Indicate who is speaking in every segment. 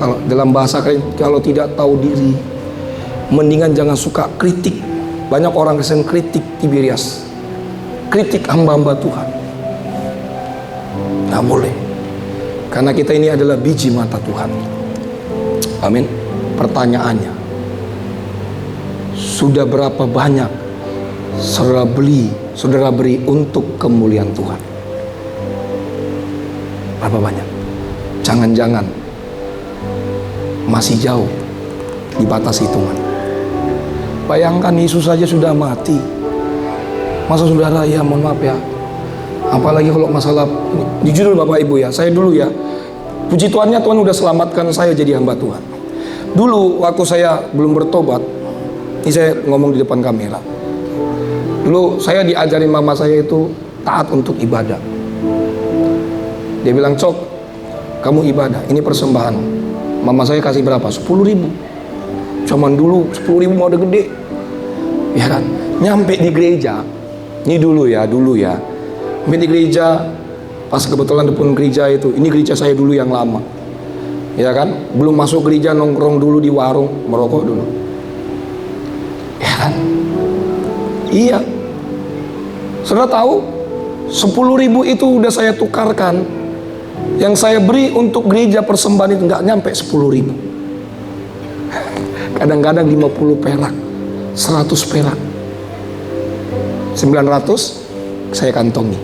Speaker 1: Kalau dalam bahasa kalian, kalau tidak tahu diri, mendingan jangan suka kritik. Banyak orang Kristen kritik Tiberias, kritik hamba-hamba Tuhan. Nggak boleh, karena kita ini adalah biji mata Tuhan. Amin. Pertanyaannya, sudah berapa banyak saudara beri untuk kemuliaan Tuhan? Berapa banyak? Jangan-jangan masih jauh di batas hitungan. Bayangkan Yesus saja sudah mati, masa saudara, ya mohon maaf ya, apalagi kalau masalah ini. Jujur Bapak Ibu ya, saya dulu ya, puji Tuhannya Tuhan udah selamatkan saya jadi hamba Tuhan. Dulu waktu saya belum bertobat, ini saya ngomong di depan kamera, dulu saya diajarin mama saya itu taat untuk ibadah. Dia bilang, Cok, kamu ibadah, ini persembahan. Mama saya kasih berapa? 10.000. Cuman dulu 10.000 mau udah gede, ya kan? Nyampe di gereja, ini dulu ya, nyampe di gereja, pas kebetulan depan gereja itu, ini gereja saya dulu yang lama, ya kan? Belum masuk gereja, nongkrong dulu di warung, merokok dulu, ya kan? Iya, saudara tahu, 10.000 itu udah saya tukarkan. Yang saya beri untuk gereja persembahan itu nggak nyampe 10.000. Kadang-kadang 50 perak, 100 perak, 900 saya kantongi.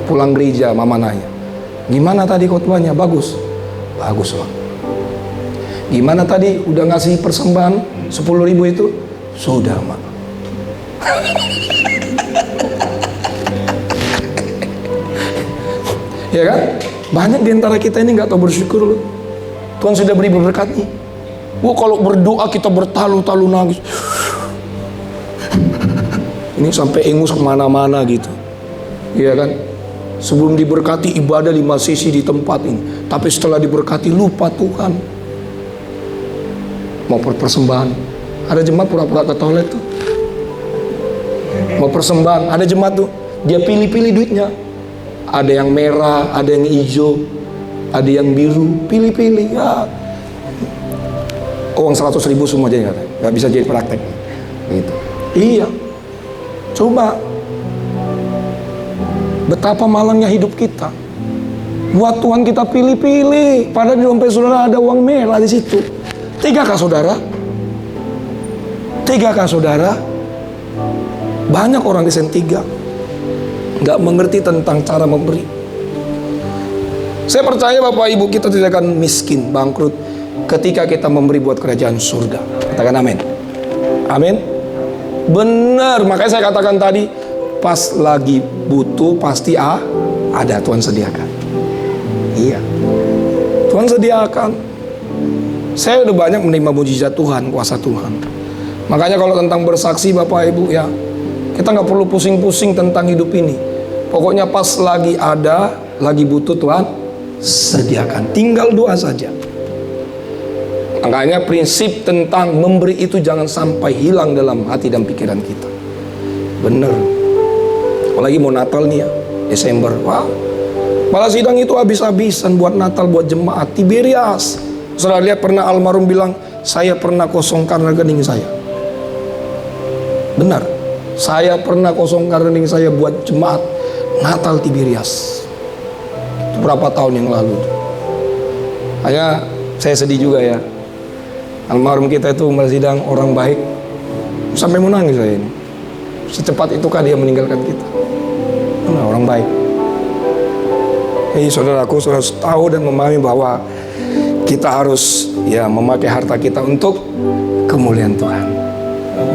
Speaker 1: Pulang gereja, mama nanya, gimana tadi khotbahnya? Bagus, bagus Bang. Gimana tadi udah ngasih persembahan 10.000 itu? Sudah Mak. Ya kan? Banyak diantara kita ini nggak tahu bersyukur loh. Tuhan sudah beri berkat nih. Wah, kalau berdoa kita bertalu-talu nangis. Ini sampai ingus kemana-mana gitu. Iya kan? Sebelum diberkati ibadah 5 sisi di tempat ini, tapi setelah diberkati lupa Tuhan. Mau persembahan, ada jemaat pura-pura ke toilet tuh. Mau persembahan, ada jemaat tuh, dia pilih-pilih duitnya. Ada yang merah, ada yang hijau, ada yang biru, pilih-pilih ya. Uang 100.000 semua aja nggak bisa jadi praktek gitu. Iya, coba betapa malangnya hidup kita. Buat Tuhan kita pilih-pilih, padahal di dompet saudara ada uang merah di situ. Tegakah saudara? Tegakah saudara? Banyak orang Kristen nggak mengerti tentang cara memberi. Saya percaya Bapak Ibu kita tidak akan miskin, bangkrut ketika kita memberi buat kerajaan surga. Katakan amin. Amin. Benar, makanya saya katakan tadi, pas lagi butuh pasti ada, Tuhan sediakan. Iya, Tuhan sediakan. Saya udah banyak menerima mujizat Tuhan, kuasa Tuhan. Makanya kalau tentang bersaksi Bapak Ibu ya, kita nggak perlu pusing-pusing tentang hidup ini. Pokoknya pas lagi ada, lagi butuh, Tuhan sediakan. Tinggal doa saja. Makanya prinsip tentang memberi itu jangan sampai hilang dalam hati dan pikiran kita. Bener. Apalagi mau Natal nih ya, Desember. Wah, malah sidang itu habis-habisan buat Natal, buat jemaat. Tiberias, saudara lihat pernah almarhum bilang, saya pernah kosongkan rekening saya. Benar, saya pernah kosongkan rekening saya buat jemaat Natal Tiberias. Itu berapa tahun yang lalu. Hanya saya sedih juga ya. Almarhum kita itu sidang orang baik. Sampai mau nangis saya ini. Secepat itukah dia meninggalkan kita? Nah, orang baik. Jadi saudaraku harus tahu dan memahami bahwa kita harus ya memakai harta kita untuk kemuliaan Tuhan.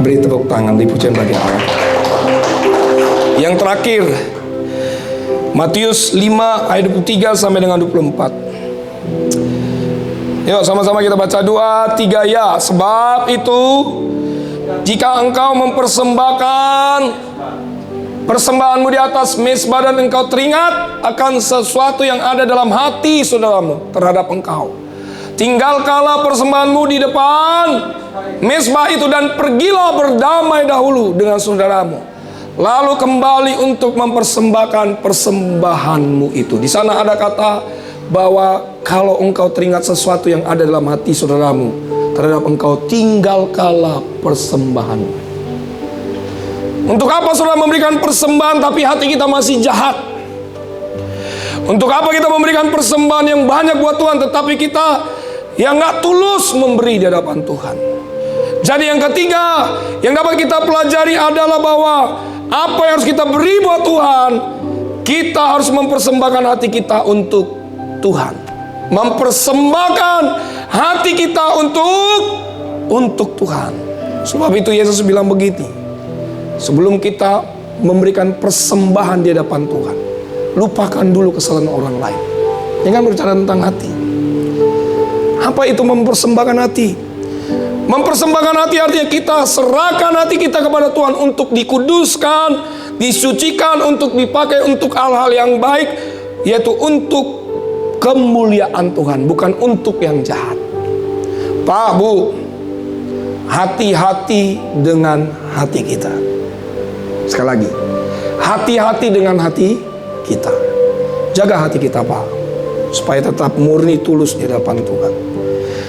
Speaker 1: Beri tepuk tangan, beri pujian bagi Allah. Yang terakhir, Matius 5 ayat 23 sampai dengan 24. Yuk sama-sama kita baca 2, 3 ya. Sebab itu jika engkau mempersembahkan persembahanmu di atas mezbah dan engkau teringat akan sesuatu yang ada dalam hati saudaramu terhadap engkau, tinggalkanlah persembahanmu di depan mezbah itu dan pergilah berdamai dahulu dengan saudaramu, lalu kembali untuk mempersembahkan persembahanmu itu. Di sana ada kata bahwa kalau engkau teringat sesuatu yang ada dalam hati saudaramu terhadap engkau, tinggalkanlah persembahan. Untuk apa saudara memberikan persembahan tapi hati kita masih jahat? Untuk apa kita memberikan persembahan yang banyak buat Tuhan tetapi kita yang gak tulus memberi di hadapan Tuhan? Jadi yang ketiga yang dapat kita pelajari adalah bahwa apa yang harus kita beri buat Tuhan, kita harus mempersembahkan hati kita untuk Tuhan. Mempersembahkan hati kita untuk Tuhan. Sebab itu Yesus bilang begitu. Sebelum kita memberikan persembahan di hadapan Tuhan, lupakan dulu kesalahan orang lain. Ini kan berbicara tentang hati. Apa itu mempersembahkan hati? Mempersembahkan hati artinya kita serahkan hati kita kepada Tuhan untuk dikuduskan, disucikan, untuk dipakai untuk hal-hal yang baik, yaitu untuk kemuliaan Tuhan, bukan untuk yang jahat. Pak, Bu, hati-hati dengan hati kita. Sekali lagi, hati-hati dengan hati kita. Jaga hati kita, Pak, supaya tetap murni tulus di hadapan Tuhan.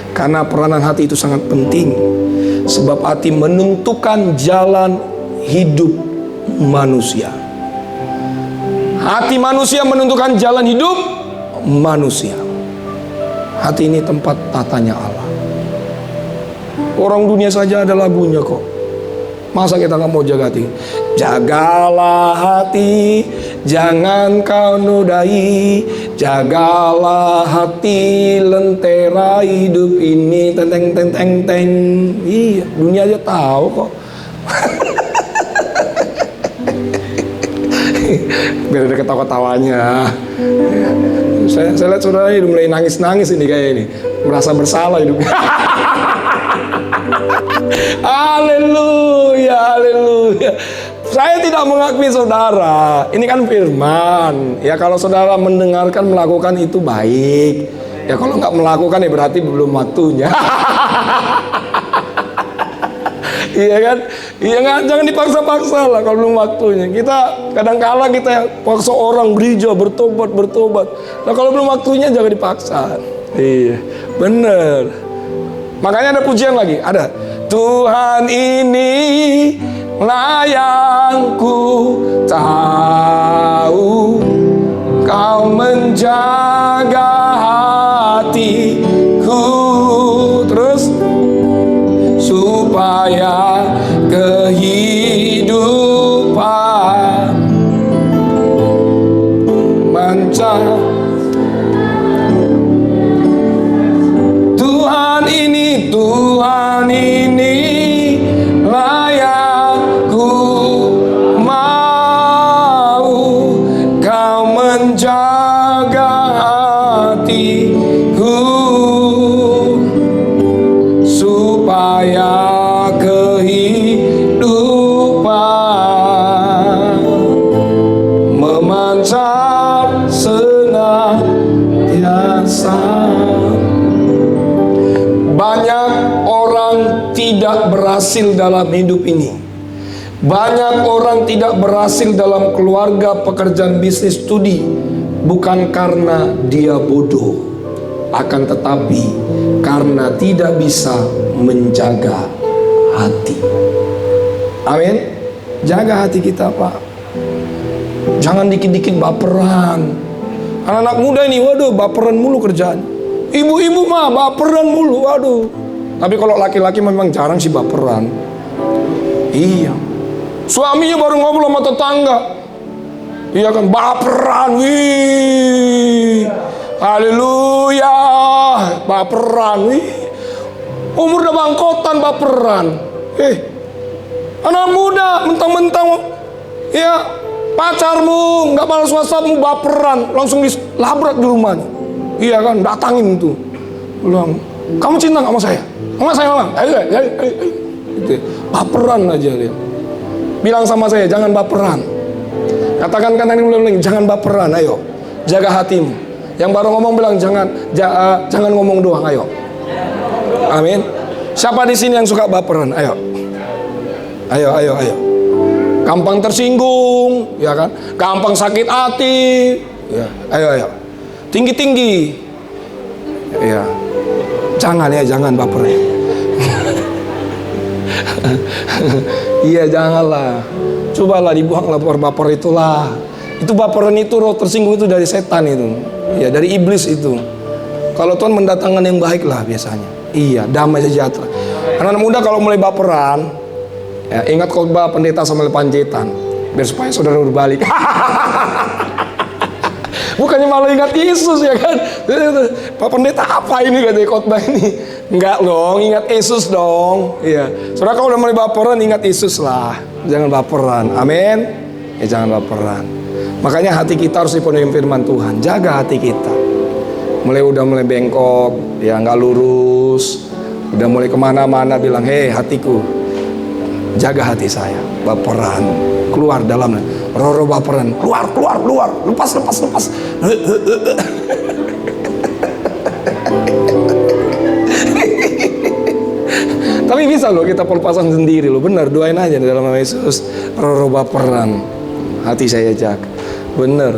Speaker 1: Karena peranan hati itu sangat penting. Sebab hati menentukan jalan hidup manusia. Hati manusia menentukan jalan hidup manusia. Hati ini tempat tatanya Allah. Orang dunia saja ada lagunya kok. Masa kita nggak mau jaga hati? Jagalah hati, jangan kau nodai. Jagalah hati, lentera hidup ini. Teng teng teng teng teng. Iya, dunia aja tahu kok. Biar ada ketawa-ketawanya. Saya lihat saudara ini mulai nangis-nangis ini kayak ini. Merasa bersalah hidupnya. Haleluya, haleluya. Saya tidak mengakui saudara. Ini kan firman. Ya kalau saudara mendengarkan, melakukan itu baik. Ya kalau nggak melakukan ya berarti belum waktunya. Iya kan? Iya kan? Jangan dipaksa-paksa lah kalau belum waktunya. Kita kadang-kala kita paksa orang gereja bertobat. Nah kalau belum waktunya jangan dipaksa. Iya, bener. Makanya ada pujian lagi, ada. Tuhan ini lah yang ku tahu, kau menjaga hatiku, terus supaya kehidupan mencari. Tuhan ini layak ku mau, kau menjaga hatiku supaya kehidupan memancar senantiasa. Banyak orang tidak berhasil dalam hidup ini. Banyak orang tidak berhasil dalam keluarga, pekerjaan, bisnis, studi. Bukan karena dia bodoh, akan tetapi karena tidak bisa menjaga hati. Amin. Jaga hati kita, Pak. Jangan dikit-dikit baperan. Anak-anak muda ini, waduh, baperan mulu kerjaan. Ibu-ibu mah baperan mulu, waduh. Tapi kalau laki-laki memang jarang sih baperan. Iya. Suaminya baru ngobrol sama tetangga, iya kan, baperan. Wih, haleluya, baperan. Wih, umur udah bangkotan baperan. Anak muda mentang-mentang ya pacarmu nggak balas WhatsAppmu, baperan, langsung dilabrak di rumahnya. Iya kan, datangin tuh, bilang, kamu cinta nggak sama saya? Sama saya lah, ayo. Gitu. Baperan aja dia. Bilang sama saya, jangan baperan. Katakan ini ulang-ulang, jangan baperan, ayo. Jaga hatimu. Yang baru ngomong bilang jangan ngomong doang, ayo. Amin. Siapa di sini yang suka baperan? Ayo. Ayo. Gampang tersinggung, ya kan? Gampang sakit hati. Ya, ayo. tinggi-tinggi. Ya, jangan baper ya. Iya, janganlah. Cobalah dibuanglah baper itulah. Itu baperan itu, roh tersinggung itu dari setan itu. Ya, dari iblis itu. Kalau Tuhan mendatangkan yang baik lah biasanya. Iya, damai sejahtera. Anak-anak muda kalau mulai baperan, ya, ingat khotbah pendeta Samuel Panjaitan, biar supaya saudara berbalik. Bukannya malah ingat Yesus ya kan? Pak pendeta apa ini katanya khotbah ini? Enggak dong, ingat Yesus dong. Iya. Saudara kalau udah mulai baperan, ingat Yesus lah. Jangan baperan. Amin. Ya jangan baperan. Makanya hati kita harus dipenuhi firman Tuhan. Jaga hati kita. Udah mulai bengkok, ya nggak lurus. Udah mulai kemana-mana bilang, hei hatiku, jaga hati saya. Baperan, keluar dalam roh baperan, keluar, lepas. Tapi bisa loh kita pelepasan sendiri loh, benar, doain aja dalam nama Yesus. Roh baperan, hati saya jaga, benar,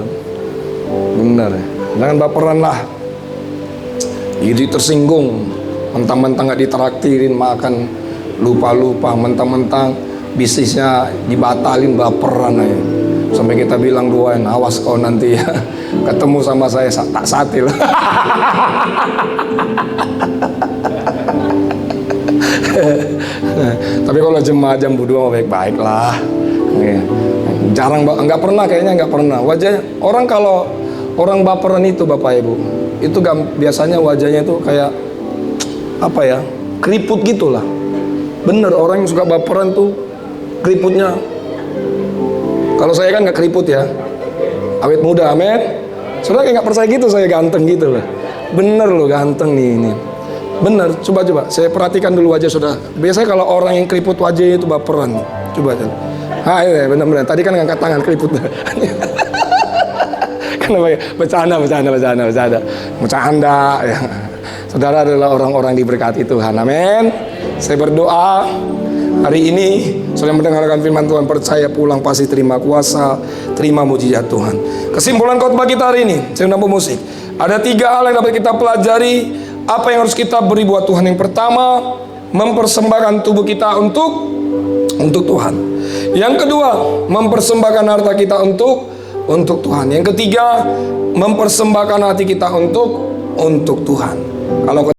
Speaker 1: jangan baperan lah. Jadi tersinggung, mentang-mentang gak ditraktirin makan, lupa, mentang-mentang bisnisnya dibatalin, baperan aja. Sampai kita bilang doain, awas kau nanti ya ketemu sama saya tak satil. Tapi kalau jemaah jam 2 baik-baik lah. Jarang, nggak pernah. Wajahnya orang, kalau orang baperan itu Bapak Ibu, itu biasanya wajahnya itu kayak apa ya, keriput gitulah. Bener, orang yang suka baperan tuh keriputnya. Kalau saya kan nggak keriput ya, awet muda, amin. Saudara kayak nggak percaya gitu, saya ganteng gitu loh. Bener loh, ganteng nih ini. Bener, coba saya perhatikan dulu wajah saudara. Biasanya kalau orang yang keriput wajahnya itu baperan. Coba. Iya bener. Tadi kan ngangkat tangan keriput. Kenapa ya? Bercanda ya. Saudara adalah orang-orang diberkati Tuhan, amin. Saya berdoa hari ini saudara mendengarkan firman Tuhan, percaya pulang pasti terima kuasa, terima mujizat Tuhan. Kesimpulan khotbah kita hari ini, saya menambah musik. Ada 3 hal yang dapat kita pelajari. Apa yang harus kita beri buat Tuhan? Yang pertama, mempersembahkan tubuh kita untuk Tuhan. Yang kedua, mempersembahkan harta kita untuk Tuhan. Yang ketiga, mempersembahkan hati kita untuk Tuhan. Kalau